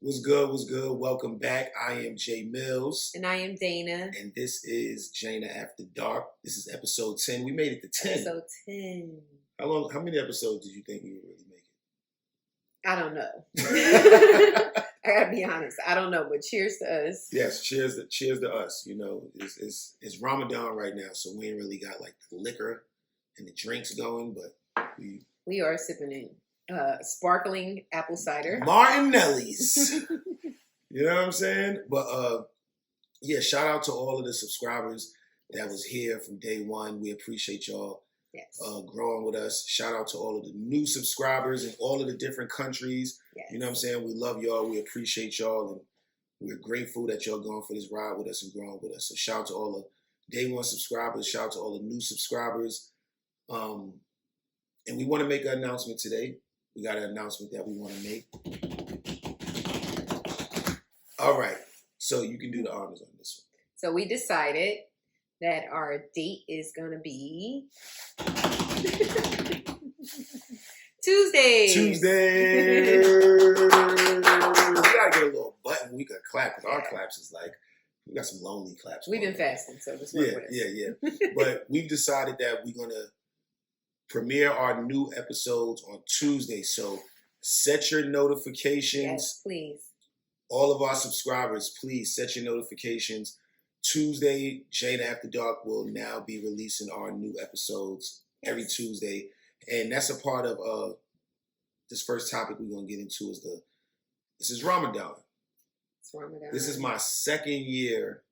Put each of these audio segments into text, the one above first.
What's good? What's good? Welcome back. I am Jae Millz. And I am Dana. And this is Jana After Dark. This is episode 10. We made it to 10. Episode 10. How many episodes did you think we would really make I don't know. I gotta be honest. I don't know, but cheers to us. Yes, cheers to us. You know, it's Ramadan right now, so we ain't really got like the liquor and the drinks going, but we are sipping in sparkling apple cider. Martinelli's. You know what I'm saying? But yeah, shout out to all of the subscribers that was here from day one. We appreciate y'all growing with us. Shout out to all of the new subscribers in all of the different countries. Yes. You know what I'm saying? We love y'all. We appreciate y'all. And we're grateful that y'all going for this ride with us and growing with us. So shout out to all the day one subscribers. Shout out to all the new subscribers. And we want to make an announcement today. We got an announcement that we want to make. All right. So you can do the honors on this one. So we decided that our date is going to be Tuesday. Tuesday. We got to get a little button we could clap, because our claps is like, we got some lonely claps. We've been fasting, so just work with us. Yeah. But we've decided that we're going to premiere our new episodes on Tuesday. So set your notifications. Yes, please. All of our subscribers, please set your notifications. Tuesday, Jana After Dark will now be releasing our new episodes every Tuesday. And that's a part of this first topic we're going to get into this is Ramadan. It's Ramadan. This is my second year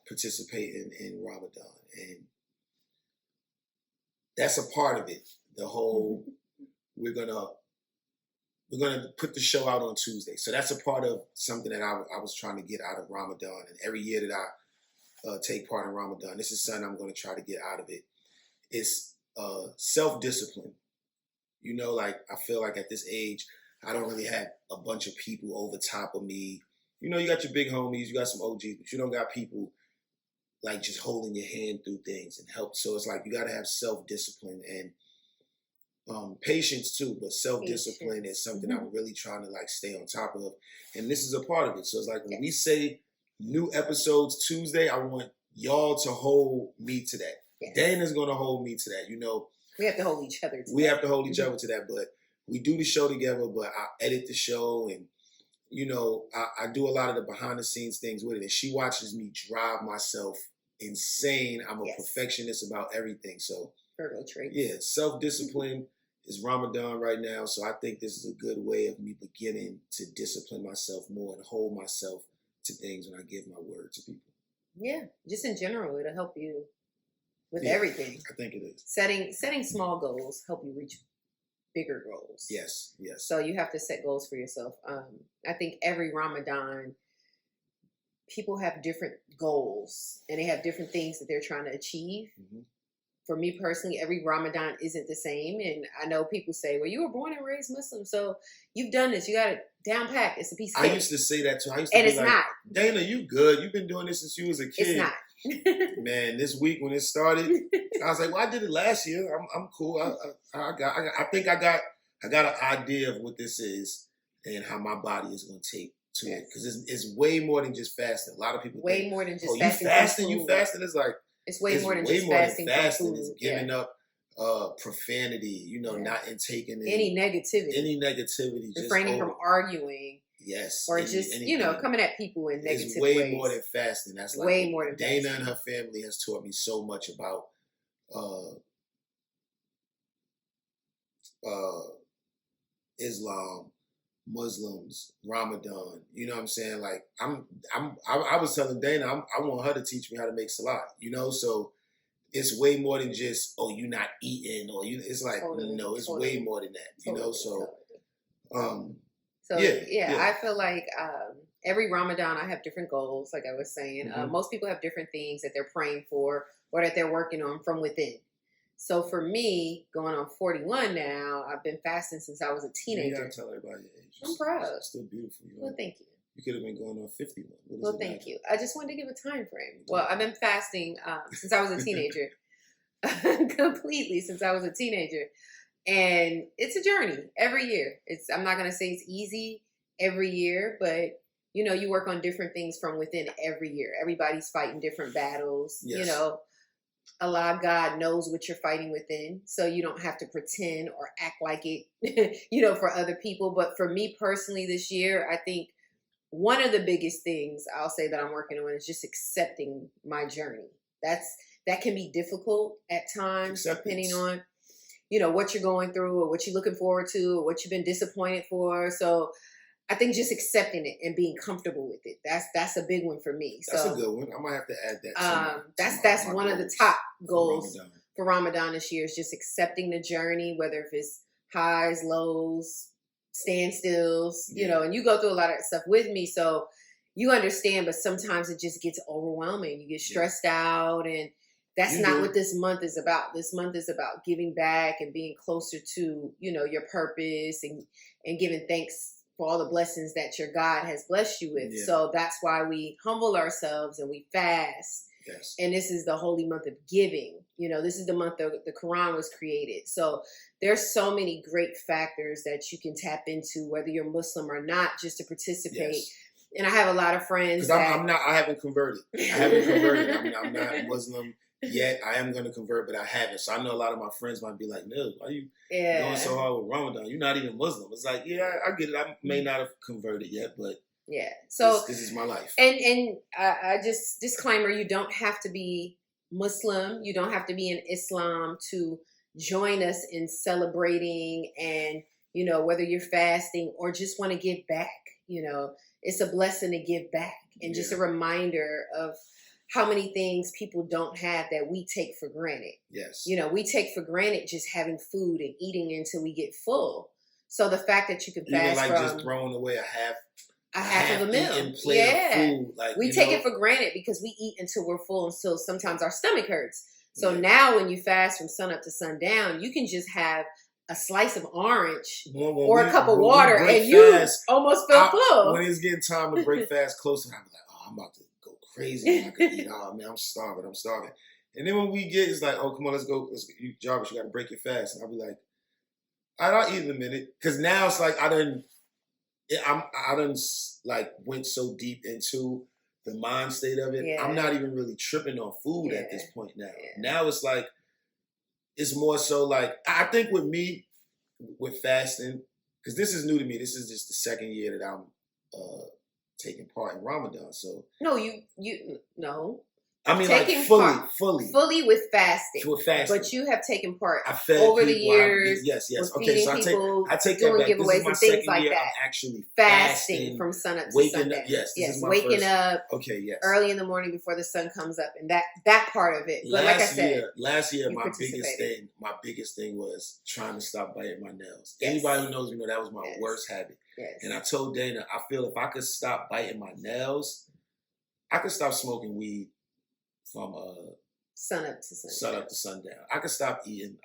participating in Ramadan. And that's a part of it. The whole, we're gonna put the show out on Tuesday. So that's a part of something that I was trying to get out of Ramadan. And every year that I take part in Ramadan, this is something I'm going to try to get out of it. It's self-discipline. You know, like I feel like at this age, I don't really have a bunch of people over top of me. You know, you got your big homies, you got some OGs, but you don't got people like just holding your hand through things and help. So it's like you got to have self-discipline and patience too, but self-discipline is something I'm really trying to like stay on top of. And this is a part of it. So it's like when we say new episodes Tuesday, I want y'all to hold me to that. Yes. Dana's going to hold me to that. You know, we have to hold each other to that. We have to hold each other to that, but we do the show together, but I edit the show and, you know, I do a lot of the behind the scenes things with it. And she watches me drive myself insane. I'm a perfectionist about everything. So Virgo trait. Yeah, self-discipline is Ramadan right now. So I think this is a good way of me beginning to discipline myself more and hold myself to things when I give my word to people. Yeah, just in general, it'll help you with everything. I think it is. Setting small goals help you reach bigger goals. Yes. So you have to set goals for yourself. I think every Ramadan, people have different goals and they have different things that they're trying to achieve. Mm-hmm. For me personally, every Ramadan isn't the same. And I know people say, well, you were born and raised Muslim, so you've done this. You got it down packed. It's a piece of cake. I used to say that too. And it's like, not. Dana, you good. You've been doing this since you was a kid. It's not. Man, this week when it started, I was like, well, I did it last year. I'm cool. I think I got an idea of what this is and how my body is going to take to it. Because it's way more than just fasting. A lot of people think, more than just fasting. You fasting? It's like, it's way more than just fasting. It's giving up profanity, you know, not intaking any negativity. Refraining from arguing. Yes. Or just, you know, coming at people in negative ways. It's way ways. more than fasting. That's like way more than Dana fasting. And her family has taught me so much about Islam, Muslims, Ramadan. You know what I'm saying? Like I was telling Dana, I want her to teach me how to make salat. You know, so it's way more than just you're not eating or you. It's like no, it's way more than that. You know, so I feel like every Ramadan I have different goals. Like I was saying, most people have different things that they're praying for or that they're working on from within. So for me, going on 41 now, I've been fasting since I was a teenager. You gotta tell everybody your age. I'm proud. It's still beautiful. You know? Well, thank you. You could have been going on 51. Well, thank you. I just wanted to give a time frame. Well, I've been fasting since I was a teenager. Completely since I was a teenager. And it's a journey every year. I'm not going to say it's easy. every year, but you work on different things from within every year. Everybody's fighting different battles. Yes. Allah, God knows what you're fighting within, so you don't have to pretend or act like it, for other people. But for me personally this year, I think one of the biggest things I'll say that I'm working on is just accepting my journey. That can be difficult at times, depending on, what you're going through or what you're looking forward to or what you've been disappointed for. So I think just accepting it and being comfortable with it. That's a big one for me. That's a good one. I might have to add that. That's one of the top goals Ramadan. For Ramadan this year is just accepting the journey, whether if it's highs, lows, standstills, and you go through a lot of stuff with me. So you understand, but sometimes it just gets overwhelming. You get stressed out, and that's not what this month is about. This month is about giving back and being closer to, your purpose and giving thanks for all the blessings that your God has blessed you with. Yeah. So that's why we humble ourselves and we fast. Yes. And this is the holy month of giving. This is the month the Quran was created. So there's so many great factors that you can tap into, whether you're Muslim or not, just to participate. Yes. And I have a lot of friends I haven't converted. I'm not Muslim yet. I am going to convert, but I haven't. So I know a lot of my friends might be like, no, why are you going so hard with Ramadan? You're not even Muslim. It's like, yeah, I get it. I may not have converted yet, but yeah. So this is my life. And I just, disclaimer, you don't have to be Muslim. You don't have to be in Islam to join us in celebrating and, whether you're fasting or just want to give back, it's a blessing to give back and just a reminder of how many things people don't have that we take for granted. Yes. We take for granted just having food and eating until we get full. So the fact that you can fast even just throwing away a half of a meal. Of food. Like, we take it for granted because we eat until we're full, until sometimes our stomach hurts. So now when you fast from sun up to sundown, you can just have a slice of orange or a cup of water and you almost feel full. When it's getting time to break fast closer, I'm like, oh, I'm about to go crazy. I could eat. Oh, man, I'm starving. And then when we get, it's like, oh, come on, let's go. Jarvis, you got to break your fast. And I'll be like, I'll eat in a minute. Because now it's like I done like went so deep into the mind state of it. Yeah. I'm not even really tripping on food at this point now. Yeah. Now it's like, it's more so like, I think with me, with fasting, because this is new to me. This is just the second year that I'm taking part in Ramadan. So no, no. I mean, taking like fully with fasting. With fasting, but you have taken part over the years. Yes. Okay, so I take that back. Giveaways and things like that. I'm actually fasting from sun up to sundown. Yes, waking up. Okay, yes. Early in the morning before the sun comes up, and that part of it. But like I said, last year my biggest thing was trying to stop biting my nails. Yes. Anybody who knows me know that was my worst habit. Yes. And I told Dana, I feel if I could stop biting my nails, I could stop smoking weed. From sun up to sundown. I could stop eating.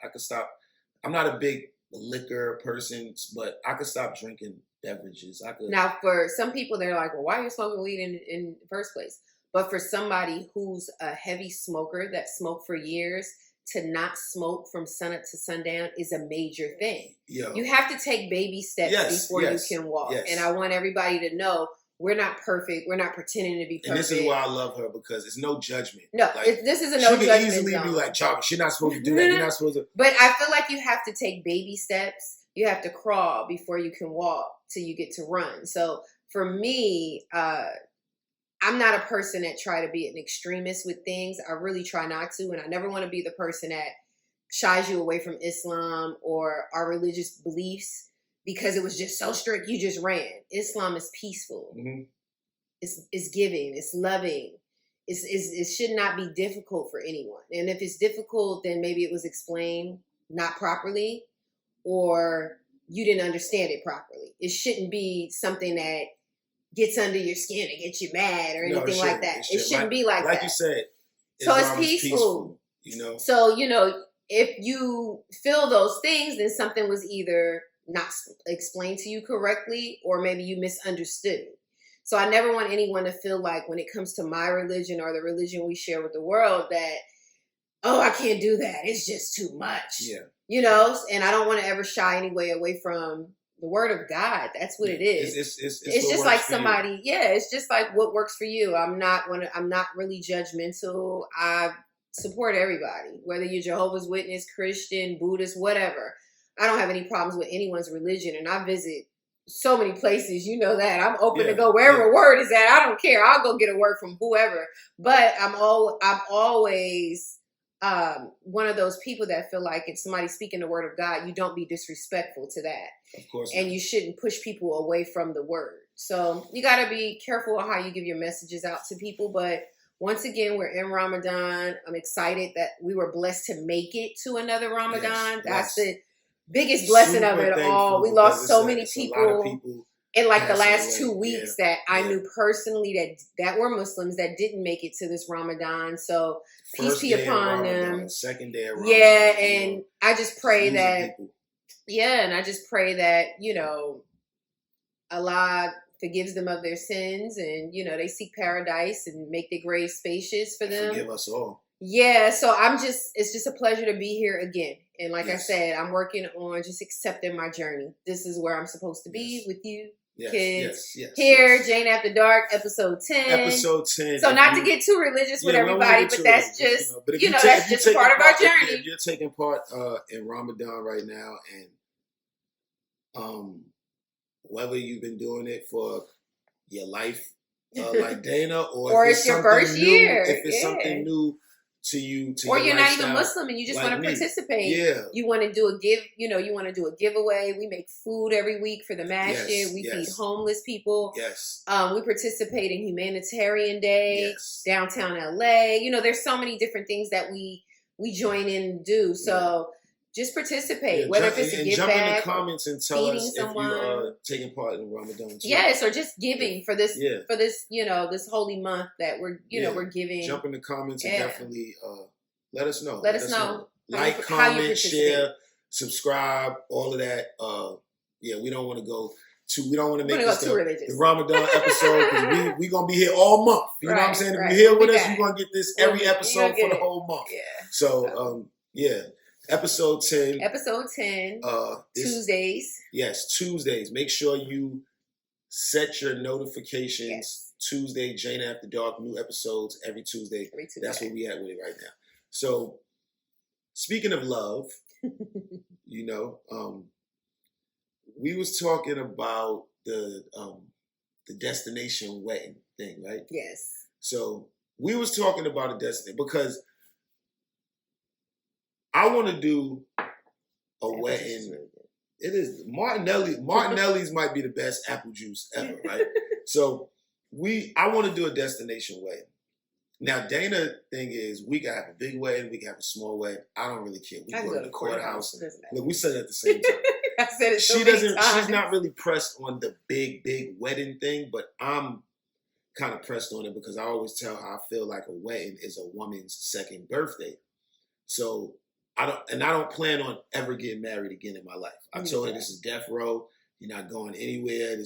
I'm not a big liquor person, but I could stop drinking beverages. Now, for some people, they're like, well, why are you smoking weed in the first place? But for somebody who's a heavy smoker that smoked for years, to not smoke from sun up to sundown is a major thing. Yo. You have to take baby steps before you can walk. Yes. And I want everybody to know, we're not perfect. We're not pretending to be perfect. And this is why I love her, because it's no judgment. No, like, this is a no judgment. She could easily be like, Jarvis, you're not supposed to do that. You're not supposed to. But I feel like you have to take baby steps. You have to crawl before you can walk till you get to run. So for me, I'm not a person that try to be an extremist with things. I really try not to. And I never want to be the person that shies you away from Islam or our religious beliefs. Because it was just so strict, you just ran. Islam is peaceful. Mm-hmm. It's giving. It's loving. It should not be difficult for anyone. And if it's difficult, then maybe it was explained not properly, or you didn't understand it properly. It shouldn't be something that gets under your skin and gets you mad or anything like that. It shouldn't be like that. Like you said, so it's peaceful. So if you feel those things, then something was either not explained to you correctly, or maybe you misunderstood it. So I never want anyone to feel like when it comes to my religion or the religion we share with the world that, oh, I can't do that. It's just too much. Yeah. And I don't want to ever shy away from the word of God. That's what it is. It's It's just like somebody, it's just like what works for you. I'm not really judgmental. I support everybody, whether you're Jehovah's Witness, Christian, Buddhist, whatever. I don't have any problems with anyone's religion, and I visit so many places. You know that I'm open to go wherever a word is at. I don't care. I'll go get a word from whoever. But I'm always one of those people that feel like if somebody's speaking the word of God, you don't be disrespectful to that. Of course. And you shouldn't push people away from the word. So you got to be careful on how you give your messages out to people. But once again, we're in Ramadan. I'm excited that we were blessed to make it to another Ramadan. That's the biggest blessing of it all. We lost so many people in like the last 2 weeks that I knew personally that were Muslims that didn't make it to this Ramadan. So peace be upon them. Second day of Ramadan. Yeah, and I just pray that, and I just pray that, Allah forgives them of their sins and, they seek paradise and make their grave spacious for them. Forgive us all. Yeah, so it's just a pleasure to be here again. And like I said, I'm working on just accepting my journey. This is where I'm supposed to be with you, kids. Here, Jane After Dark, episode 10. Episode 10. So not to get too religious with everybody, but that's just, that's just a part of our journey. If you're taking part in Ramadan right now, and whether you've been doing it for your life, like Dana, or it's your first year. If it's something new to you, or you're not even Muslim and you just want to participate. You want to do a you want to do a giveaway. We make food every week for the masjid. We feed homeless people. We participate in Humanitarian Day, downtown LA. There's so many different things that we join in and do. So just participate, whether if it's a give jump back, in the comments and tell us someone. if you are taking part in Ramadan too. Yes, or just giving for this this holy month that we're we're giving. Jump in the comments and definitely let us know. Let us know. Like, comment, share, subscribe, all of that. We don't want to go we don't want to make this the Ramadan episode because we're going to be here all month. You know what I'm saying? If you're here with us, you're going to get this every episode for the whole month. So, Episode 10. Episode 10. Tuesdays. Yes, Tuesdays. Make sure you set your notifications. Yes. Tuesday, Jane After Dark, new episodes every Tuesday. That's where we at with it right now. So, speaking of love, we was talking about the destination wedding thing, right? Yes. So, we was talking about a destination because I want to do a wedding. It is Martinelli's might be the best apple juice ever, right? So I want to do a destination wedding. Now Dana thing is we can have a big wedding, we can have a small wedding. I don't really care. We can go to the courthouse. Look, we said it at the same time. I said it she doesn't. Times. She's not really pressed on the big wedding thing, but I'm kind of pressed on it because I always tell her I feel like a wedding is a woman's second birthday. So I don't plan on ever getting married again in my life. I told her this is death row. You're not going anywhere.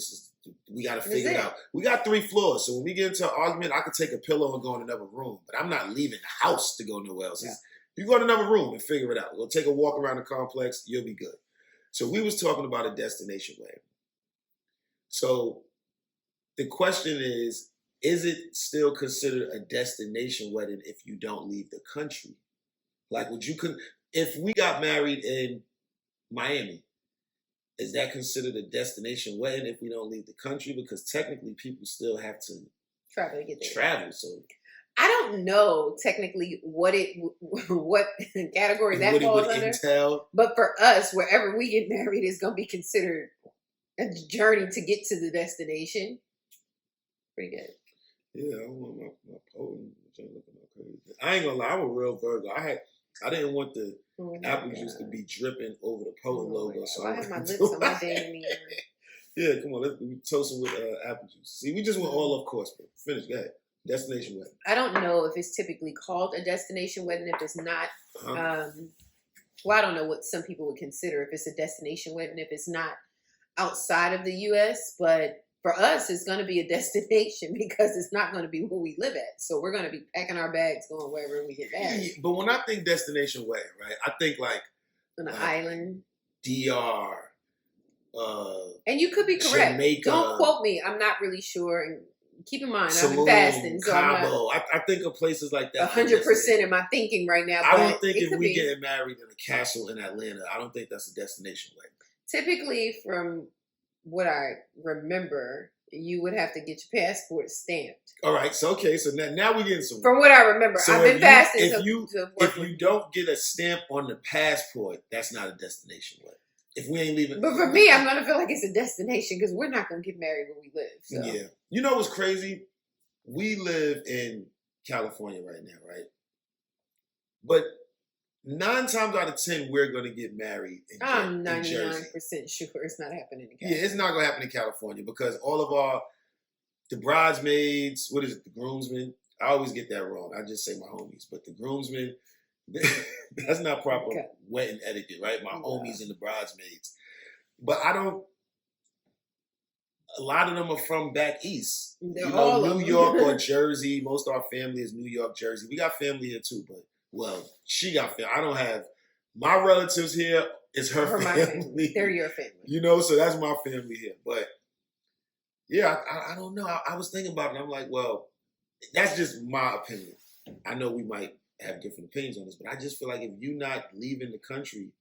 We got to figure it out. We got 3 floors, so when we get into an argument, I could take a pillow and go in another room. But I'm not leaving the house to go nowhere else. Yeah. You go in another room and figure it out. We'll take a walk around the complex. You'll be good. So we was talking about a destination wedding. So the question is it still considered a destination wedding if you don't leave the country? Like, if we got married in Miami, is that considered a destination wedding if we don't leave the country? Because technically people still have to travel to get there. So I don't know technically what category that falls under. Entail. But for us, wherever we get married is going to be considered a journey to get to the destination. Pretty good. Yeah, I want my potent. I ain't gonna lie, I'm a real Virgo. I didn't want the apple juice to be dripping over the potent logo. So I have my lips on my daily. Yeah, come on, let's toast with apple juice. See, we just went all off course, but finish. Go ahead. Destination wedding. I don't know if it's typically called a destination wedding. If it's not, I don't know what some people would consider if it's a destination wedding. If it's not outside of the U.S., but for us, it's going to be a destination because it's not going to be where we live at. So we're going to be packing our bags going wherever we get married. Yeah, but when I think destination wedding, right, I think like on an island, DR, And you could be correct. Jamaica. Don't quote me. I'm not really sure. And keep in mind, I've been Tulum, fasting, so Cabo. I think of places like that. 100% in my thinking right now. I don't think if we getting married in a castle in Atlanta, I don't think that's a destination wedding. Typically, from what I remember, you would have to get your passport stamped. All right, so now we getting some. From what I remember, so I've been fasting. If you don't get a stamp on the passport, that's not a destination wedding. If we ain't leaving. But for me, I'm going to feel like it's a destination because we're not going to get married where we live. So. Yeah. You know what's crazy? We live in California right now, right? But 9 times out of 10, we're going to get married I'm 99% Jersey. sure it's not happening in California. Yeah, it's not going to happen in California because all of the bridesmaids, what is it, the groomsmen? I always get that wrong. I just say my homies. But the groomsmen, that's not proper wedding etiquette, right? My homies and the bridesmaids. But a lot of them are from back east. New York or Jersey. Most of our family is New York, Jersey. We got family here too, but, she got family. I don't have, my relatives here is her family. They're your family. So that's my family here. But, yeah, I don't know. I was thinking about it. I'm like, that's just my opinion. I know we might have different opinions on this, but I just feel like if you're not leaving the country,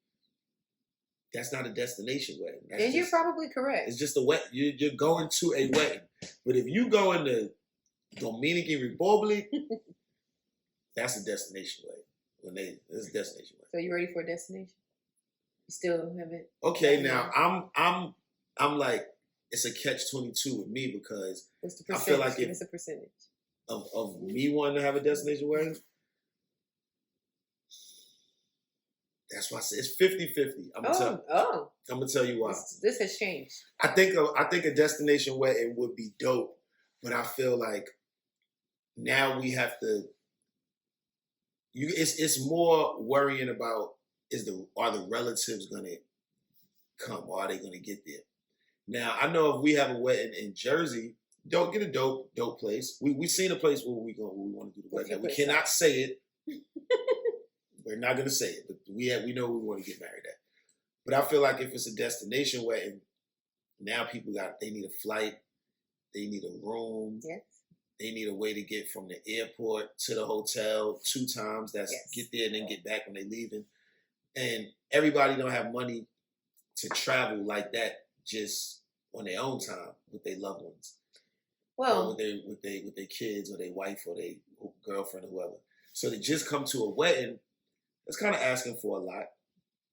that's not a destination wedding. And you're probably correct. It's just a wedding. You're going to a wedding. But if you go in the Dominican Republic, that's a destination wedding. It's a destination wedding. So you ready for a destination? You still haven't? Okay, now I'm like, it's a catch-22 with me because what's the percentage? I feel like what's the percentage of me wanting to have a destination wedding? That's why I say it's 50-50. I'm gonna tell you why. This has changed. I think a destination wedding would be dope, but I feel like now we have to. It's more worrying about are the relatives gonna come or are they gonna get there? Now I know if we have a wedding in Jersey, don't get a dope place. We seen a place where we want to do the wedding. We cannot say it. We're not going to say it, but we know we want to get married at. But I feel like if it's a destination wedding, now people they need a flight, they need a room, yes. They need a way to get from the airport to the hotel 2 times. Get there and then get back when they're leaving. And everybody don't have money to travel like that just on their own time with their loved ones. Well, with their kids or their wife or their girlfriend or whoever. So to just come to a wedding, it's kind of asking for a lot.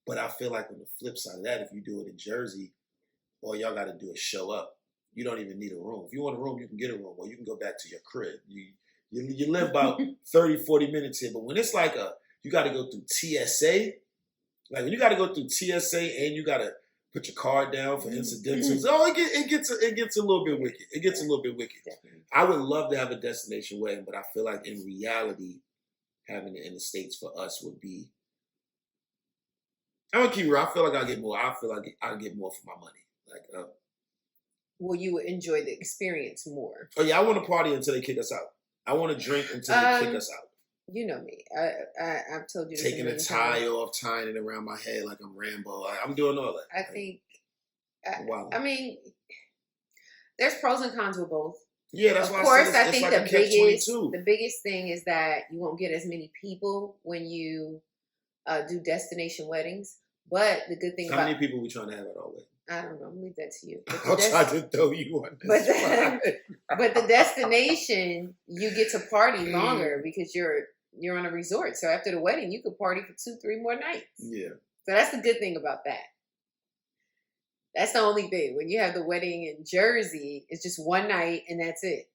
But I feel like on the flip side of that, if you do it in Jersey, all y'all got to do is show up. You don't even need a room. If you want a room, you can get a room, or you can go back to your crib. You live about 30, 40 minutes here. But when it's like you got to go through TSA, like when you got to go through TSA and you got to put your card down for incidentals, it gets a little bit wicked. It gets a little bit wicked. I would love to have a destination wedding, but I feel like in reality, having it in the States for us would be. I'm gonna keep it real. I feel like I'll get more. I feel like I'll get more for my money. Like, well, you would enjoy the experience more. Oh yeah, I want to party until they kick us out. I want to drink until they kick us out. You know me. I've told you this taking a tie off, tying it around my head like I'm Rambo. I'm doing all that. I think. I mean, there's pros and cons with both. Yeah, that's why. Of course, I think the biggest thing is that you won't get as many people when you do destination weddings. But the good thing how many people we trying to have at our wedding? I don't know. I'm gonna leave that to you. I'll try to throw you on this. But the destination, you get to party longer because you're on a resort. So after the wedding, you could party for 2-3 more nights. Yeah. So that's the good thing about that. That's the only thing. When you have the wedding in Jersey, it's just one night and that's it.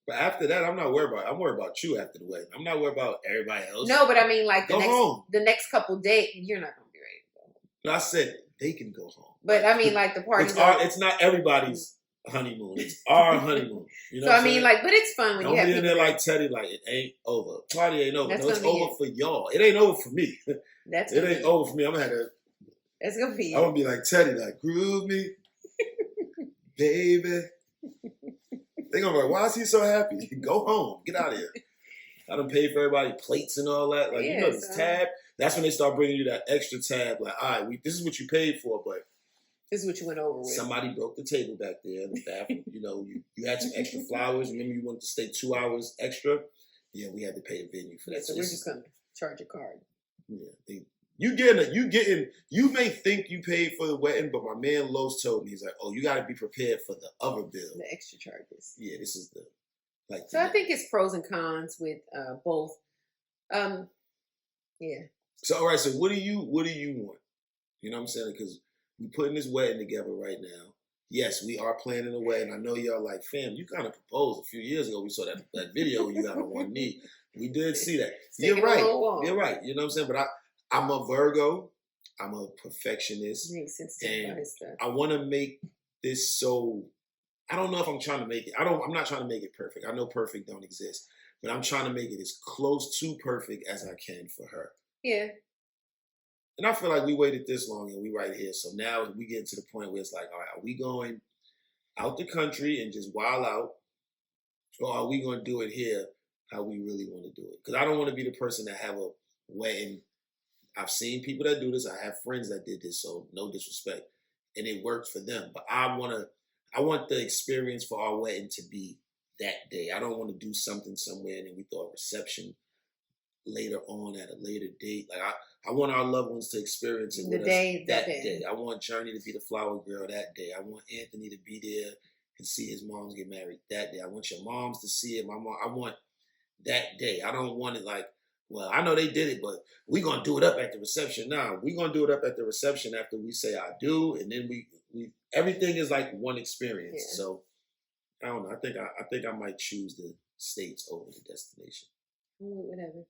But after that, I'm not worried about it. I'm worried about you after the wedding. I'm not worried about everybody else. No, but I mean, like the next couple days, you're not gonna be ready to go home. No, I said they can go home. But I mean, like the party. It's not everybody's honeymoon. It's our honeymoon. You know. So I mean, like, but it's fun when you have. Don't be in there like Teddy. Like it ain't over. Party ain't over. That's no, it's over for y'all. It ain't over for me. It ain't over for me. I'm gonna have to. That's gonna be. I'm gonna be like Teddy, like groove me, baby. They gonna be like, why is he so happy? Go home. Get out of here. I done paid for everybody plates and all that. Like, you know this tab. That's when they start bringing you that extra tab. Like, all right, this is what you paid for, but This is what you went over with. Somebody broke the table back there in the bathroom. You had some extra flowers. Remember, you wanted to stay 2 hours extra. Yeah, we had to pay a venue for that. So we're just gonna charge a card. Yeah, you may think you paid for the wedding, but my man Los told me, he's like, oh, you got to be prepared for the other bill, the extra charges. Yeah, this is the So I think it's pros and cons with both. Yeah. So all right, so what do you want? You know what I'm saying? Because we putting this wedding together right now. Yes, we are planning a wedding. I know y'all like, fam, you kind of proposed a few years ago. We saw that video where you got on one knee. We did see that. You're right. You're right. You know what I'm saying? But I'm a Virgo. I'm a perfectionist. And I want to make this so, I don't know if I'm trying to make it. I'm not trying to make it perfect. I know perfect don't exist. But I'm trying to make it as close to perfect as I can for her. Yeah. And I feel like we waited this long and we right here. So now we get to the point where it's like, all right, are we going out the country and just wild out? Or are we going to do it here how we really want to do it? Because I don't want to be the person that have a wedding. I've seen people that do this. I have friends that did this, so no disrespect. And it worked for them. But I want the experience for our wedding to be that day. I don't want to do something somewhere and then we throw a reception later on at a later date. Like I want our loved ones to experience it with us that day. I want Journey to be the flower girl that day. I want Anthony to be there and see his moms get married that day. I want your moms to see it. My mom. I want that day. I don't want it like, well, I know they did it, but we're gonna do it up at the reception. Nah, we're gonna do it up at the reception after we say I do, and then we everything is like one experience. Yeah. So I don't know. I think I might choose the States over the destination. Whatever.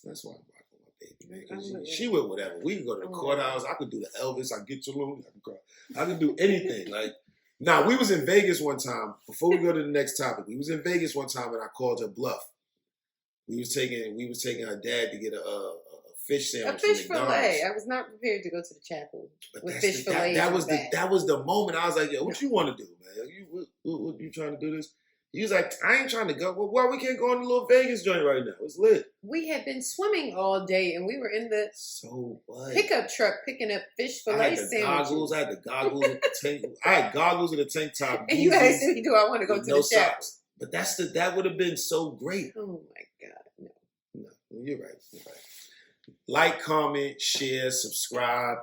That's why I'm rocking my baby, man. Cause she with whatever. We can go to the courthouse. I could do the Elvis. I get your loan. I can do anything. Like, we was in Vegas one time. Before we go to the next topic, we was in Vegas one time and I called her bluff. We was taking her dad to get a fish sandwich. A fish fillet. I was not prepared to go to the chapel with fish fillet. That was the moment. I was like, yo, what you want to do, man? What you trying to do this? He was like, I ain't trying to go. Well, why we can't go in the little Vegas joint right now? It's lit. We had been swimming all day, and we were in the pickup truck picking up fish fillet sandwiches. I had the goggles with the tank. I had goggles with a tank top. And you asked me, do I want to go to the chapel? But that would have been so great. Oh my God, no, you're right. Like, comment, share, subscribe.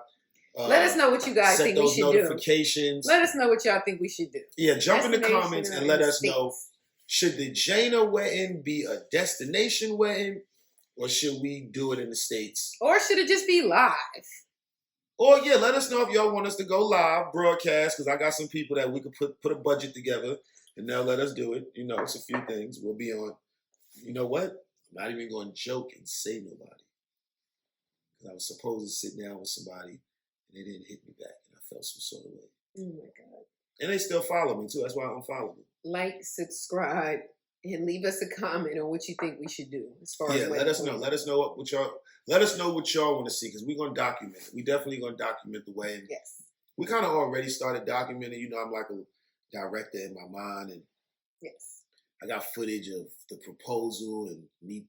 Let us know what you guys think we should do. Notifications. Let us know what y'all think we should do. Yeah, jump in the comments and let us know. Should the Jana wedding be a destination wedding, or should we do it in the States? Or should it just be live? Or yeah, let us know if y'all want us to go live broadcast, because I got some people that we could put a budget together and they'll let us do it. You know, it's a few things. We'll be on. You know what? I'm not even going to joke and say nobody. Because I was supposed to sit down with somebody and they didn't hit me back and I felt some sort of way. Oh my God. And they still follow me too. That's why I unfollowed them. Like, subscribe, and leave us a comment on what you think we should do as far as let us know. Let us know what y'all want to see, because we're gonna document it. We definitely gonna document the wedding. Yes. We kind of already started documenting. You know, I'm like a director in my mind, and yes, I got footage of the proposal and me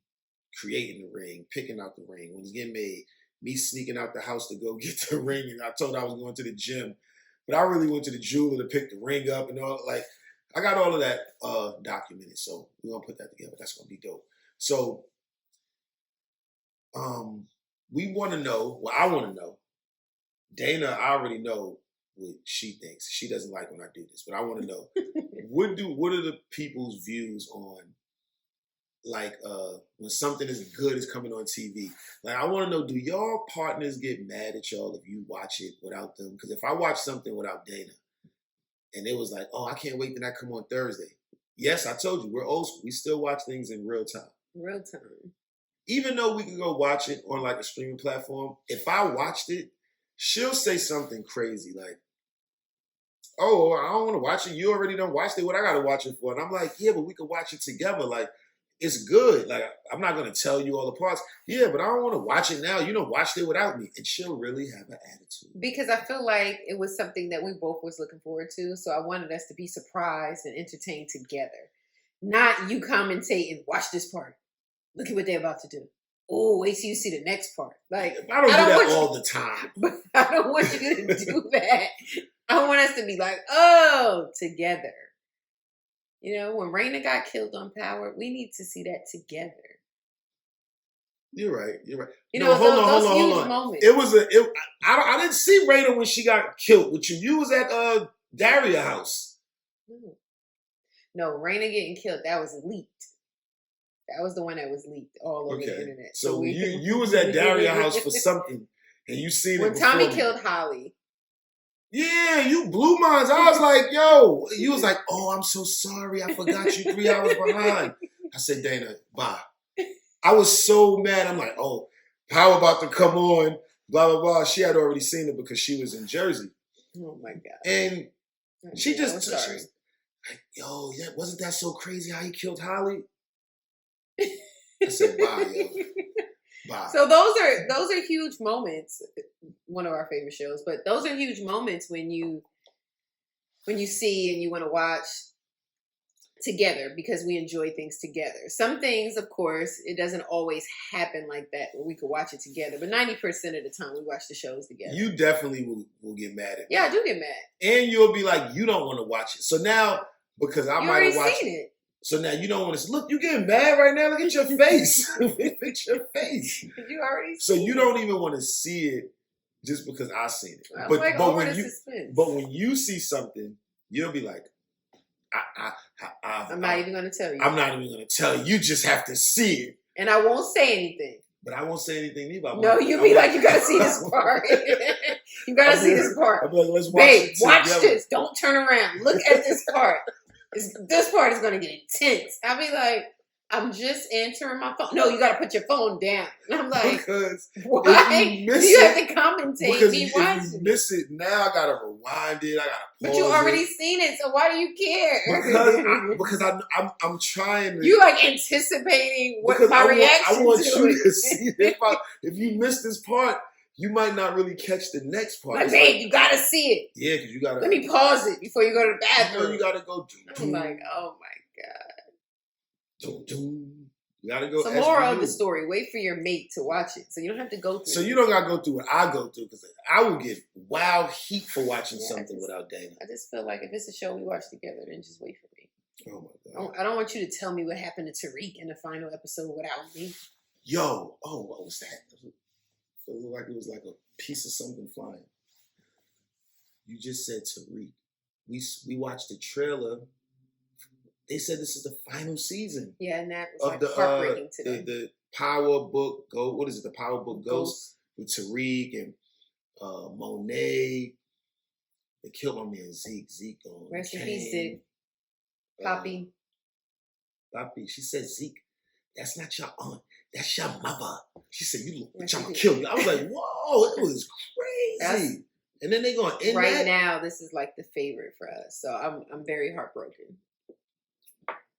creating the ring, picking out the ring when it's getting made, me sneaking out the house to go get the ring, and I told her I was going to the gym, but I really went to the jeweler to pick the ring up and all. Like, I got all of that documented, so we're gonna put that together. That's gonna be dope. So, we want to know. Well, I want to know. Dana, I already know what she thinks. She doesn't like when I do this, but I want to know what are the people's views on, like, when something as good is coming on TV? Like, I want to know, do y'all partners get mad at y'all if you watch it without them? Because if I watch something without Dana, and it was like, oh, I can't wait till that come on Thursday. Yes, I told you, we're old school. We still watch things in real time. Real time. Even though we could go watch it on like a streaming platform, if I watched it, she'll say something crazy like, oh, I don't want to watch it. You already done watched it. What I got to watch it for? And I'm like, yeah, but we could watch it together. Like, it's good. Like, I'm not going to tell you all the parts. Yeah, but I don't want to watch it now. You done watched it without me. And she'll really have an attitude. Because I feel like it was something that we both was looking forward to. So I wanted us to be surprised and entertained together. Not you commentating, watch this part. Look at what they're about to do. Oh, wait till you see the next part. Like, I don't do that all the time. But I don't want you to do that to be like, oh, together. You know, when Raina got killed on Power, we need to see that together. You're right. You're right. You know, those huge moments. I didn't see Raina when she got killed with you. You was at Daria house. No, Raina getting killed, that was leaked. That was the one that was leaked all over the internet. So you was at Daria house for something, and you seen when it Tommy killed Holly. Yeah, you blew mine. I was like, yo. You was like, oh, I'm so sorry. I forgot you 3 hours behind. I said, Dana, bye. I was so mad. I'm like, oh, Power about to come on, blah, blah, blah. She had already seen it because she was in Jersey. Oh, my God. And she was like, yo, wasn't that so crazy how he killed Holly? I said, bye, yo. Bye. So those are huge moments. One of our favorite shows, but those are huge moments when you see and you want to watch together because we enjoy things together. Some things, of course, it doesn't always happen like that where we could watch it together. But 90% of the time, we watch the shows together. You definitely will get mad at me. Yeah, I do get mad. And you'll be like, you don't want to watch it. So now, because I might have watched it. So now you don't want to look. You getting mad right now? Look at your face. Fix your face. You already. So you don't even want to see it just because I seen it. But when you see something, you'll be like, I'm not even going to tell you. I'm not even going to tell you. You just have to see it. And I won't say anything. But I won't say anything either. No, you'll be like, you got to see this part. You got to see this part. I'm like, let's watch Babe, it watch together. this. Don't turn around. Look at this part. This part is going to get intense. I'll be like, I'm just answering my phone. No, you got to put your phone down. And I'm like, because why? You have to commentate me watching. If you miss it, now I got to rewind it. I got to pause But you already seen it, so why do you care? Because I'm trying to. You like anticipating what my reaction I want to you it. to see it. If you miss this part, you might not really catch the next part. Like, babe, you gotta see it. Yeah, because you gotta. Let me pause it before you go to the bathroom. You gotta go. I'm like, oh my God. You gotta go. So moral of the story: wait for your mate to watch it, so you don't have to go through. So you don't gotta go through what I go through because I will get wild heat for watching something without Dana. I just feel like if it's a show we watch together, then just wait for me. Oh my God! I don't want you to tell me what happened to Tariq in the final episode without me. Yo, what was that? It looked like it was like a piece of something flying. You just said Tariq. We watched the trailer. They said this is the final season. Yeah, and that was like heartbreaking today. The Power Book Ghost. What is it? The Power Book Ghost with Tariq and Monet. They killed my man Zeke. Zeke on. Rest in peace, Zeke. Poppy. Poppy. She said, Zeke, that's not your aunt. That's your mother. She said, you look, bitch, I'm gonna kill you. I was like, whoa, it was crazy. And then they're gonna end right now, this is like the favorite for us. So I'm very heartbroken.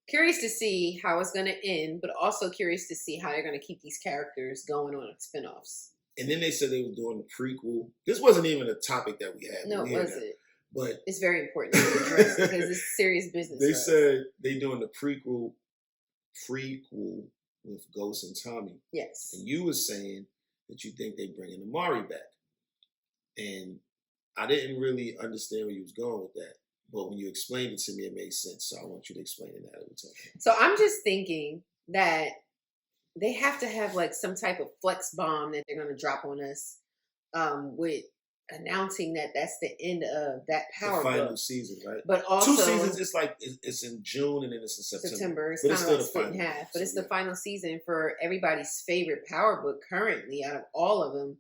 Curious to see how it's gonna end, but also curious to see how they're gonna keep these characters going on spinoffs. And then they said they were doing the prequel. This wasn't even a topic that we had. No, it wasn't. But it's very important to address because it's serious business. They said they doing the prequel with Ghost and Tommy. Yes. And you were saying that you think they bringing Amari back. And I didn't really understand where you was going with that. But when you explained it to me, it made sense. So I want you to explain it now. So I'm just thinking that they have to have like some type of flex bomb that they're going to drop on us with announcing that that's the end of that Power the final book. Season, right? But also 2 seasons. It's like it's in June and then it's in September. It's kind of like split in half. But it's the final season for everybody's favorite Power book currently out of all of them.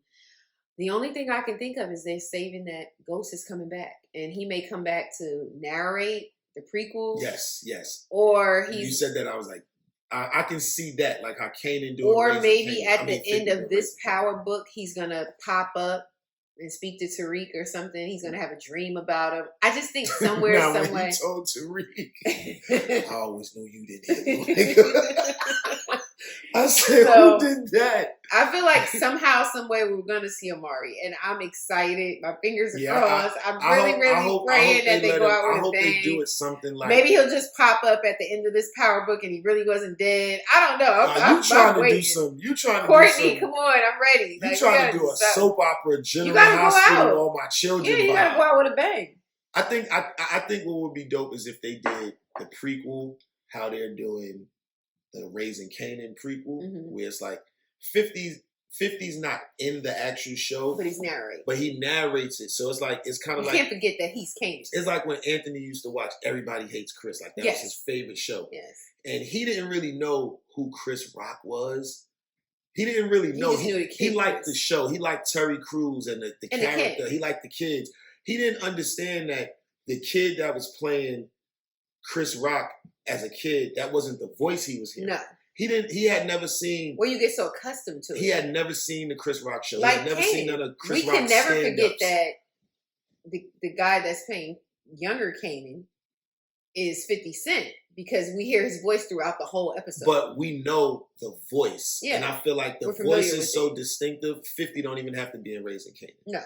The only thing I can think of is they're saving that Ghost is coming back, and he may come back to narrate the prequel. Yes. Or he's. You said that, I was like, I can see that, like how Kanan doing. Or maybe at the end of this Power book, he's gonna pop up and speak to Tariq or something. He's gonna have a dream about him. I just think somewhere, when you told Tariq, I always knew you did. I said, who did that? I feel like somehow, some way, we're going to see Amari, and I'm excited. My fingers are crossed. I'm really praying that they go out with a bang. I hope they do it something like. Maybe he'll just pop up at the end of this Power book, and he really wasn't dead. I don't know. I'm trying to do some. You trying to Courtney, do some, come on, I'm ready. You trying to do a soap opera, General Hospital, all my children. Yeah, you got to go out with a bang. I think what would be dope is if they did the prequel, how they're doing the Raising Kanan prequel, where it's like 50's not in the actual show, but he's narrating. But he narrates it, so it's like it's kind of like you can't forget that he's Kanan. It's like when Anthony used to watch Everybody Hates Chris, like that was his favorite show. Yes, and he didn't really know who Chris Rock was. He didn't really know. He liked the show. He liked Terry Crews and the character. He liked the kids. He didn't understand that the kid that was playing Chris Rock as a kid, that wasn't the voice he was hearing. No. He had never seen. Well, you get so accustomed to it. He had never seen the Chris Rock show. Like he had never seen none of Chris Rock stand-ups. We can never forget that the guy that's playing younger Kanan is 50 Cent because we hear his voice throughout the whole episode. But we know the voice. Yeah. And I feel like the voice is so distinctive, 50 don't even have to be in Raising Kanan. No.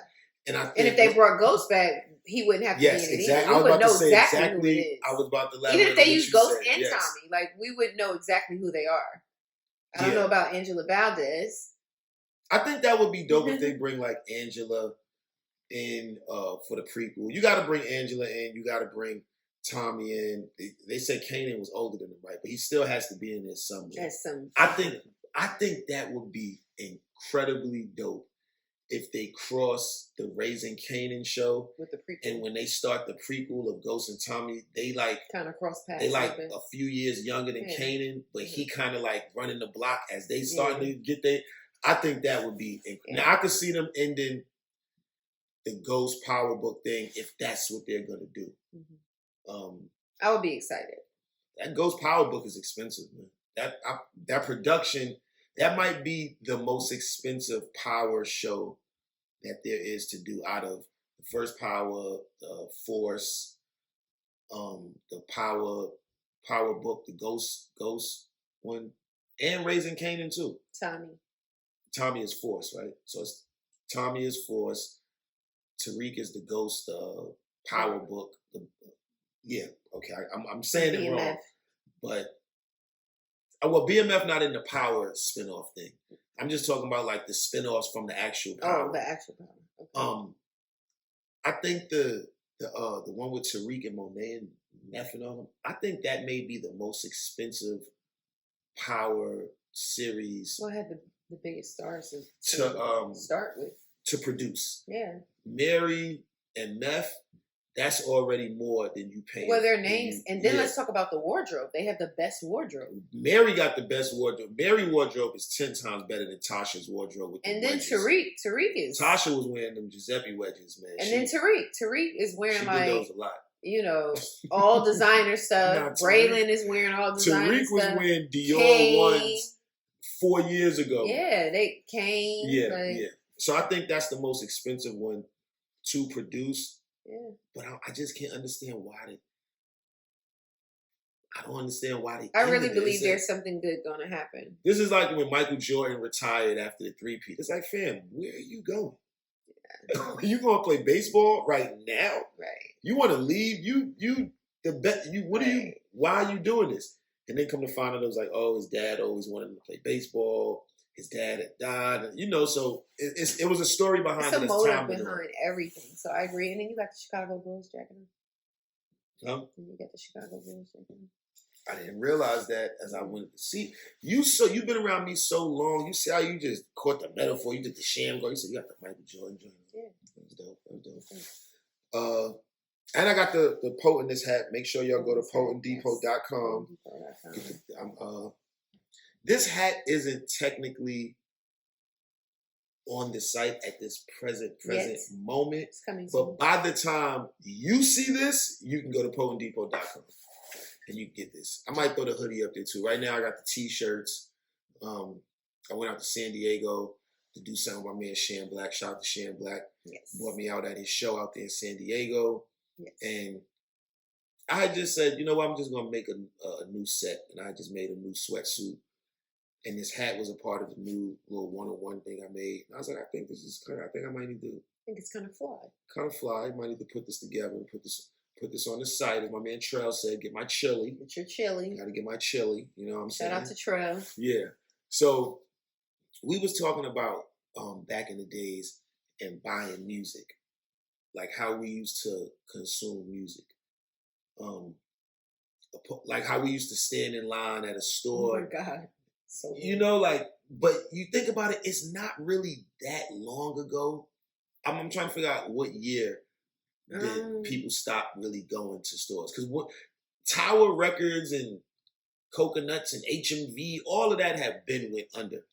And if they brought Ghost back, he wouldn't have to be in it exactly. either. We would know exactly who it is. I was about to laugh. Even if they use Ghost and Tommy, like we would know exactly who they are. I don't know about Angela Valdez. I think that would be dope if they bring like Angela in for the prequel. You got to bring Angela in. You got to bring Tommy in. They said Kanan was older than him, right? But he still has to be in there somewhere. I think that would be incredibly dope if they cross the Raising Kanan show with the prequel. And when they start the prequel of Ghost and Tommy, they like kind of cross paths. They like a few years younger than Kanan, but he kind of like running the block as they starting to get there. I think that would be now I could see them ending the Ghost Power Book thing if that's what they're gonna do. I would be excited. That Ghost Power Book is expensive, man. That production, that might be the most expensive power show that there is to do out of the first Power, Force, the Power Book, the Ghost one, and Raising Kanan too. Tommy is Force, right? So it's Tommy is Force, Tariq is the Ghost Power Book. I'm saying it wrong, but well, BMF not in the Power spinoff thing. I'm just talking about like the spinoffs from the actual Power. Oh, the actual Power. Okay. I think the one with Tariq and Monet and Neff and all them, I think that may be the most expensive Power series. Well, I had the biggest stars to start with. To produce. Yeah. Mary and Neff, that's already more than you pay. Well, their names. And then let's talk about the wardrobe. They have the best wardrobe. Mary got the best wardrobe. Mary's wardrobe is 10 times better than Tasha's wardrobe. And then Tariq is. Tasha was wearing them Giuseppe wedges, man. And then Tariq is wearing like, those a lot. You know, all designer stuff. Braylon is wearing all designer stuff. Tariq was wearing Dior ones 4 years ago. Yeah, they came. Yeah. So I think that's the most expensive one to produce. Yeah. But I just can't understand why I don't understand why they. I really believe there's something good going to happen. This is like when Michael Jordan retired after the three-peat. It's like, fam, where are you going? Yeah. You going to play baseball right now? Right. You want to leave? Why are you doing this? And then come to find out it was like, oh, his dad always wanted him to play baseball. His dad had died, so it was a story behind it. It's a motive behind everything. So I agree. And then you got the Chicago Bulls jacket on. You got the Chicago Bulls jacket on. I didn't realize that as I went to see you. So you've been around me so long. You see how you just caught the metaphor. You did the sham go. You said you got the Michael Jordan joint. Yeah, that was dope. And I got the Potentness hat. Make sure y'all go to potentdepot.com. This hat isn't technically on the site at this present moment. It's coming but soon. By the time you see this, you can go to potentdepot.com and you can get this. I might throw the hoodie up there too. Right now I got the t-shirts. I went out to San Diego to do something with my man Shan Black. Shout out to Shan Black. Yes. Brought me out at his show out there in San Diego. Yes. And I just said, you know what, I'm just going to make a new set. And I just made a new sweatsuit. And this hat was a part of the new little one-on-one thing I made. And I was like, I think I might need to. I think it's kind of fly. I might need to put this together and put this on the site. As my man Trell said, get my chili. Get your chili. Got to get my chili. You know what I'm saying? Shout out to Trell. Yeah. So we was talking about back in the days and buying music. like how we used to consume music. Like how we used to stand in line at a store. Oh my God. So you know, like, but you think about it, it's not really that long ago. I'm trying to figure out what year did people stop really going to stores. Because what Tower Records and Coconuts and HMV, all of that have been went under.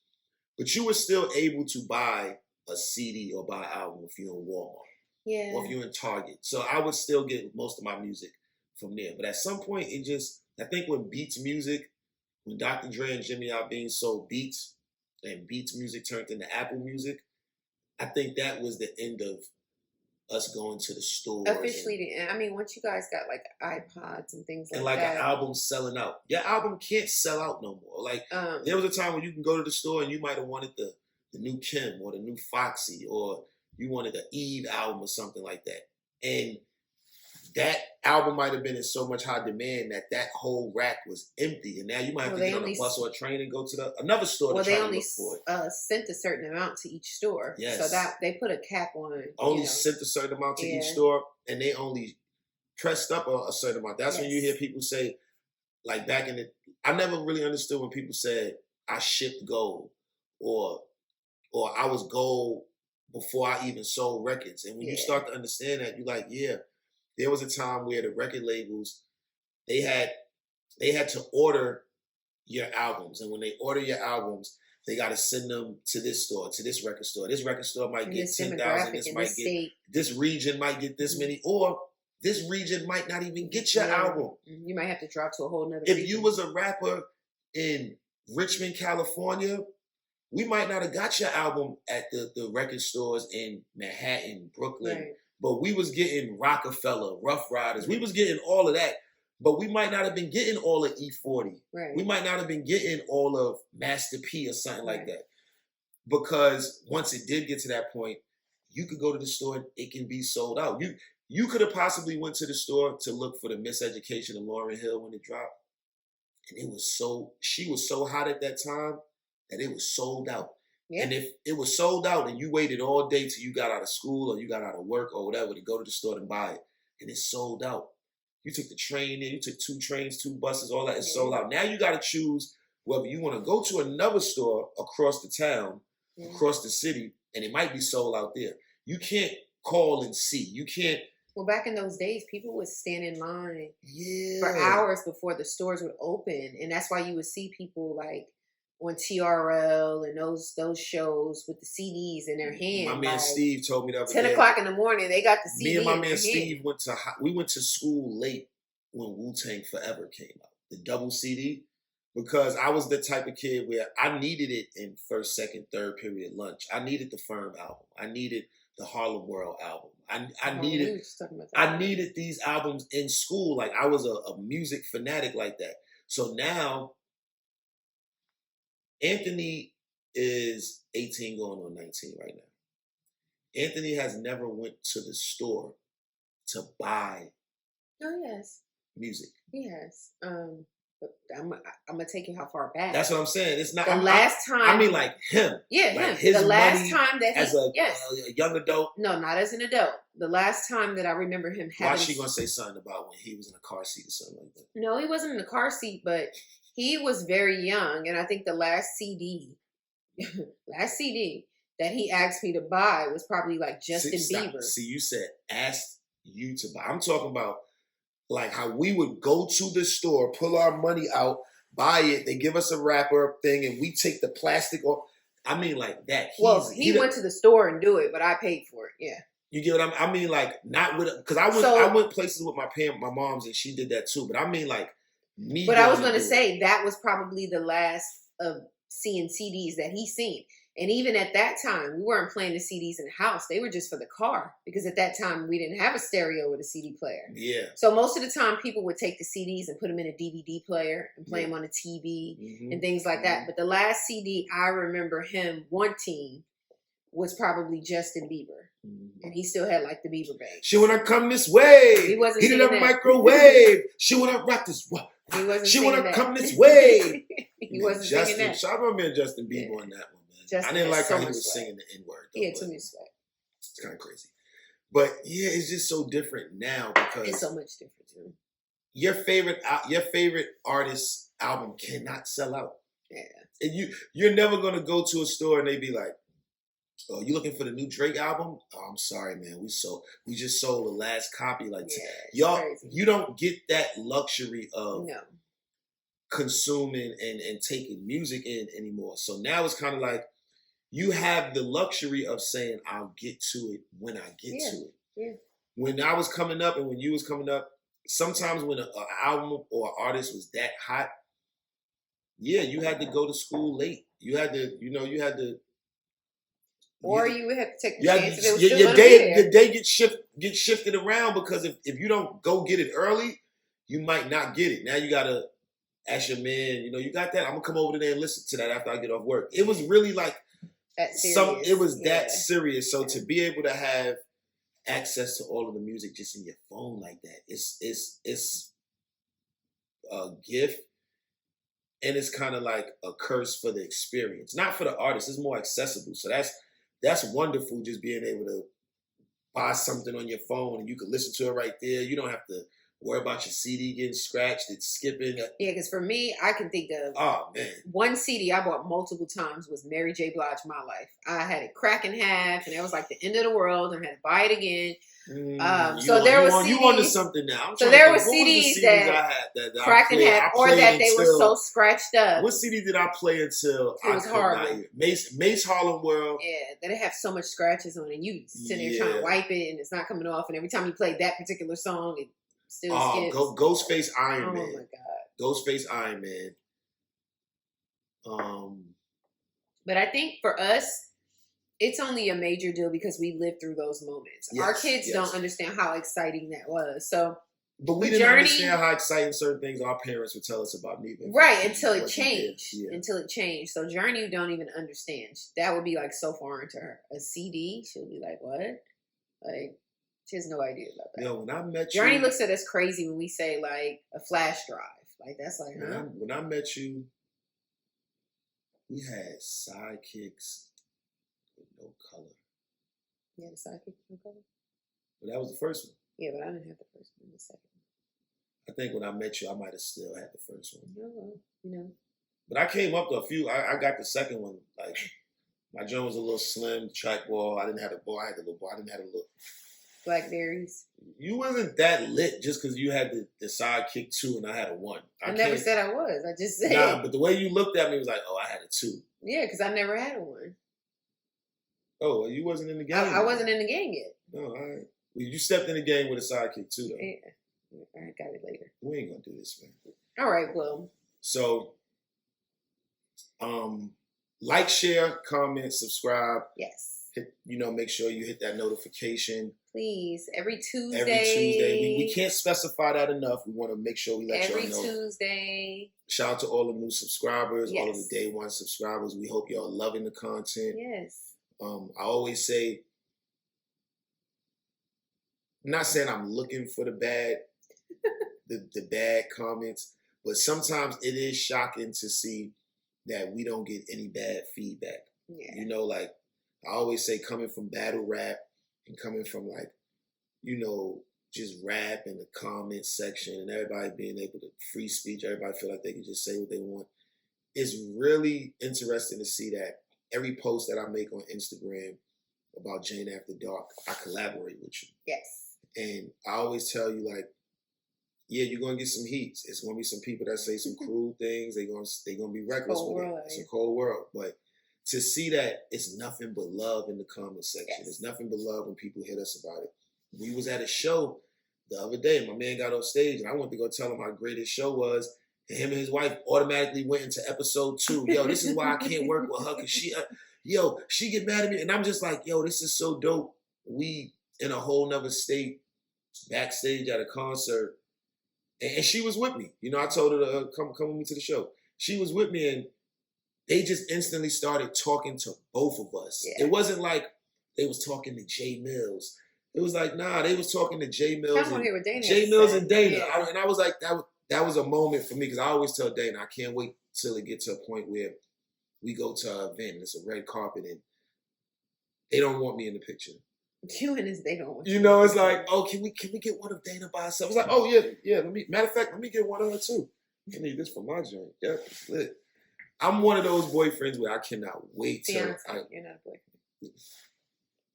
But you were still able to buy a CD or buy an album if you're in Walmart. Yeah. Or if you're in Target. So I would still get most of my music from there. But at some point, I think when Beats Music, when Dr. Dre and Jimmy Iovine sold Beats, and Beats Music turned into Apple Music, I think that was the end of us going to the stores. Officially the end. I mean, once you guys got like iPods and things like that. And like an album selling out. Your album can't sell out no more. Like, there was a time when you can go to the store and you might have wanted the new Kim or the new Foxy, or you wanted the Eve album or something like that. And that album might have been in so much high demand that whole rack was empty. And now you might have to get on a bus or a train and go to another store to try to look for it. They only sent a certain amount to each store. Yes. So that they put a cap on. Only sent a certain amount to each store, and they only pressed up a certain amount. That's when you hear people say, like back in the... I never really understood when people said, I shipped gold, or I was gold before I even sold records. And when you start to understand that, you're like, yeah, there was a time where the record labels, they had to order your albums. And when they order your albums, they got to send them to this store, to this record store. This record store might get 10,000. This region might get this many, or this region might not even get your album. You might have to drop to a whole nother region. If you was a rapper in Richmond, California, we might not have got your album at the record stores in Manhattan, Brooklyn. Right. But we was getting Rockefeller, Rough Riders. We was getting all of that. But we might not have been getting all of E40. Right. We might not have been getting all of Master P or something like that. Because once it did get to that point, you could go to the store and it can be sold out. You could have possibly went to the store to look for the Miseducation of Lauryn Hill when it dropped. And she was so hot at that time that it was sold out. Yeah. And if it was sold out and you waited all day till you got out of school or you got out of work or whatever to go to the store and buy it, and it's sold out. You took the train in, you took 2 trains, 2 buses, all that is sold out. Now you got to choose whether you want to go to another store across the town, across the city, and it might be sold out there. You can't call and see. You can't. Well, back in those days, people would stand in line for hours before the stores would open. And that's why you would see people like on TRL and those shows with the CDs in their hand. My man Steve told me that 10 o'clock in the morning, they got the CD. Me and my man Steve went to school late when Wu-Tang Forever came out, the double CD, because I was the type of kid where I needed it in first, second, third period lunch. I needed the Firm album. I needed the Harlem World album. I needed these albums in school. Like I was a music fanatic like that. So now Anthony is 18 going on 19 right now. Anthony has never went to the store to buy music. He has. But I'm gonna take you how far back. That's what I'm saying. It's not the last time. I mean, like him. Yeah, like him. His the last money time that he, as a young adult. No, not as an adult. The last time that I remember him having. Why is she gonna say something about when he was in a car seat or something like that? No, he wasn't in the car seat, but he was very young, and I think the last CD that he asked me to buy was probably like Justin Bieber. See, you said asked you to buy. I'm talking about like how we would go to the store, pull our money out, buy it. They give us a wrapper thing, and we take the plastic off. I mean, like that. He went to the store and do it, but I paid for it. Yeah. You get what I mean? Like not with because I went places with my mom's, and she did that too. But I mean, like me. But I was going to say that was probably the last of seeing CDs that he seen. And even at that time, we weren't playing the CDs in the house. They were just for the car. Because at that time, we didn't have a stereo with a CD player. Yeah. So most of the time, people would take the CDs and put them in a DVD player and play them on a TV and things like that. But the last CD I remember him wanting was probably Justin Bieber. And he still had like the Bieber bag. She wanna come this way. He wasn't Heat it up microwave. She wanna rock this. He wasn't she wanna that. come this way. He wasn't singing that. I remember Justin Bieber on that one. Justin I didn't like how he was singing the N-word. He had too much sweat. It's kind of crazy. But yeah, it's just so different now because It's so much different too. your favorite artist's album cannot sell out. Yeah. And you're never gonna go to a store and they be like, "Oh, you looking for the new Drake album? Oh, I'm sorry, man. We just sold the last copy. Like y'all, crazy. you don't get that luxury of No. consuming and taking music in anymore. So now it's kind of like you have the luxury of saying, I'll get to it when I get to it. Yeah. When I was coming up and when you was coming up, sometimes when an album or an artist was that hot, yeah, you had to go to school late. You had to. Or you would have to take the Yeah, chance if it was still your gonna be there. day get shifted around because if you don't go get it early, you might not get it. Now you gotta ask your man, you got that? I'm gonna come over there and listen to that after I get off work. It was really like that serious. It was that serious. So to be able to have access to all of the music just in your phone like that, it's a gift. And it's kind of like a curse for the experience. Not for the artist, it's more accessible. So that's wonderful, just being able to buy something on your phone and you can listen to it right there. You don't have to worry about your CD getting scratched, it's skipping. Yeah, because for me, I can think of one CD I bought multiple times was Mary J. Blige, My Life. I had it crack in half and it was like the end of the world and I had to buy it again. So there was CDs. You wanted something now. So there were CDs that cracked in half or that they were so scratched up. What CD did I play until it was horrible? Mace Harlem World. Yeah, that it have so much scratches on it. You sitting there trying to wipe it and it's not coming off. And every time you play that particular song, it still skips. Ghostface Iron Man. Oh my God. Ghostface Iron Man. But I think for us, it's only a major deal because we lived through those moments. Our kids don't understand how exciting that was. So, but we didn't understand how exciting certain things our parents would tell us about neither. Right, until it changed. Yeah. Until it changed. So Journey don't even understand. That would be like so foreign to her. A CD, she'll be like, what? Like, she has no idea about that. Yo, when I met Journey looks at us crazy when we say like a flash drive. Like that's like, huh? When I met you, we had sidekicks. No color. You had a sidekick no color? But that was the first one. Yeah, but I didn't have the first one. The second one. I think when I met you, I might have still had the first one. No, But I came up to a few. I got the second one. Like my joint was a little slim, trackball. I didn't have the ball. I had the little ball. I didn't have the little Blackberries. You wasn't that lit just because you had the sidekick 2 and I had a 1. I never said I was. I just said. Nah, but the way you looked at me was like, oh, I had a 2. Yeah, because I never had a 1. Oh, well, you wasn't in the game. I wasn't in the game yet. Oh, all right. Well, you stepped in the game with a sidekick too, though. Yeah, I got it later. We ain't gonna do this, man. All right, well. So, like, share, comment, subscribe. Yes. Hit, make sure you hit that notification. Please, every Tuesday. Every Tuesday. We can't specify that enough. We want to make sure we let y'all know. Every Tuesday. Shout out to all the new subscribers, yes. all of the day one subscribers. We hope y'all loving the content. Yes. I always say, I'm not saying I'm looking for the bad, the bad comments, but sometimes it is shocking to see that we don't get any bad feedback. Yeah. Like I always say, coming from battle rap and coming from like, just rap in the comments section and everybody being able to free speech, everybody feel like they can just say what they want. It's really interesting to see that every post that I make on Instagram about Jane After Dark, I collaborate with you. Yes. And I always tell you, like, yeah, you're gonna get some heat. It's gonna be some people that say some cruel things. They're gonna be reckless with it. It's a cold world. But to see that it's nothing but love in the comment section. Yes. It's nothing but love when people hit us about it. We was at a show the other day. My man got on stage and I went to go tell him how great his show was. And him and his wife automatically went into episode 2. Yo, this is why I can't work with her because she get mad at me. And I'm just like, yo, this is so dope. We in a whole nother state, backstage at a concert. And she was with me. I told her to come with me to the show. She was with me and they just instantly started talking to both of us. Yeah. It wasn't like they was talking to Jae Millz. It was like, nah, they was talking to Jae Millz. I want to hear what Dana Jae Millz and Dana. Yeah. And I was like, that was a moment for me because I always tell Dana, I can't wait till it gets to a point where we go to an event and it's a red carpet and they don't want me in the picture. You and his they don't want You know, it's like, oh, can we get one of Dana by herself? It's like, oh yeah. Matter of fact, let me get one of her too. I need this for my joint. Yeah, it's lit. I'm one of those boyfriends where I cannot wait till You're not a boyfriend.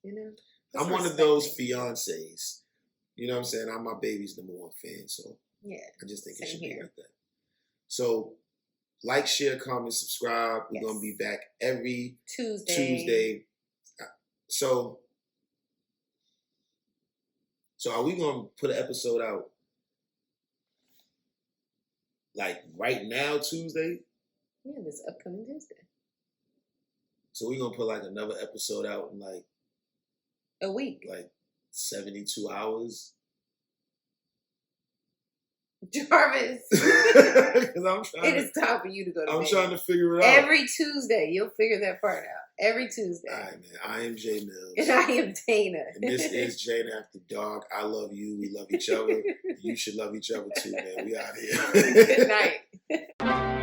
You know? I'm one of those fiancés. You know what I'm saying? I'm my baby's number one fan, so yeah, I just think it same should here. be like that. So, like, share, comment, subscribe. We're gonna be back every Tuesday. So are we gonna put an episode out like right now, Tuesday? Yeah, this upcoming Tuesday. So we're gonna put like another episode out in like a week, like 72 hours. Jarvis, because it is time for you to go to bed. I'm trying to figure it out. Every Tuesday, you'll figure that part out. Every Tuesday. All right, man. I am Jae Millz. And I am Dana. And this is Jana After Dark. I love you. We love each other. You should love each other too, man. We out here. Good night.